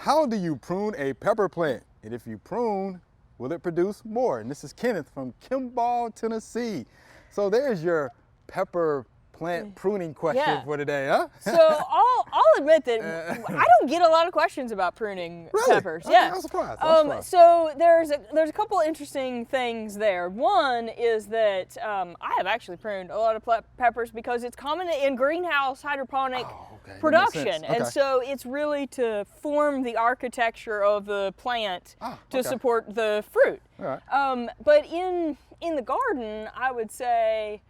How do you prune a pepper plant? And if you prune, will it produce more? And this is Kenneth from Kimball, Tennessee. So there's your pepper plant pruning question for today, huh? So I'll admit that I don't get a lot of questions about pruning peppers. Okay, I'm surprised. So there's a couple interesting things there. One is that I have actually pruned a lot of peppers because it's common in greenhouse hydroponic production, and so it's really to form the architecture of the plant to support the fruit. All right. But in the garden, I would say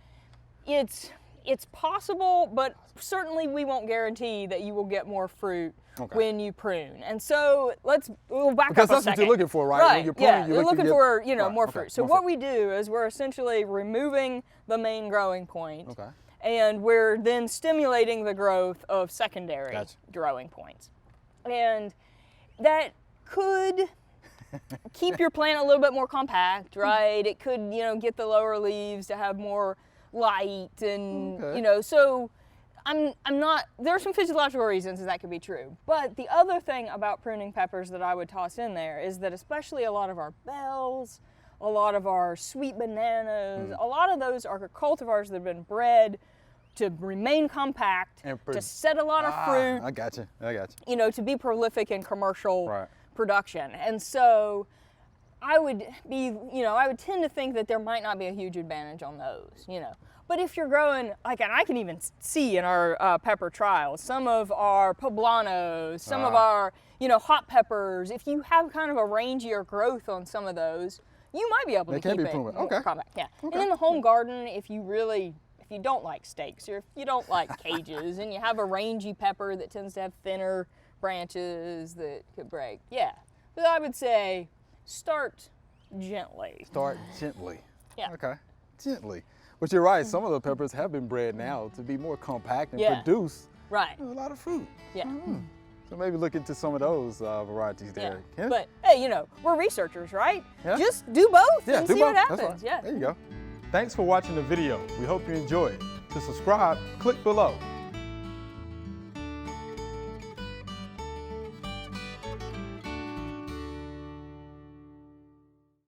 it's possible, but certainly we won't guarantee that you will get more fruit when you prune. And so we'll back up a second. Because that's what you're looking for, right? When you're pruning, you're looking for more fruit. So what we do is we're essentially removing the main growing point, and we're then stimulating the growth of secondary growing points. And that could keep your plant a little bit more compact, right? It could, get the lower leaves to have more light, and so I'm not, there are some physiological reasons that could be true, but the other thing about pruning peppers that I would toss in there is that especially a lot of our bells, a lot of our sweet bananas, a lot of those are cultivars that have been bred to remain compact, to set a lot of fruit. I got you. To be prolific in commercial production. And so I would tend to think that there might not be a huge advantage on those, But if you're growing, and I can even see in our pepper trials, some of our poblanos, some of our, hot peppers, if you have kind of a rangier growth on some of those, you might be able to keep it more compact. And in the home garden, if you don't like stakes, or if you don't like cages, and you have a rangy pepper that tends to have thinner branches that could break, But I would say, start gently. Start gently. Yeah. Okay, gently. But you're right, some of the peppers have been bred now to be more compact and produce a lot of fruit. Yeah. So maybe look into some of those varieties there. Yeah. But hey, we're researchers, right? Just do both and see what happens. There you go. Thanks for watching the video. We hope you enjoyed. To subscribe, click below.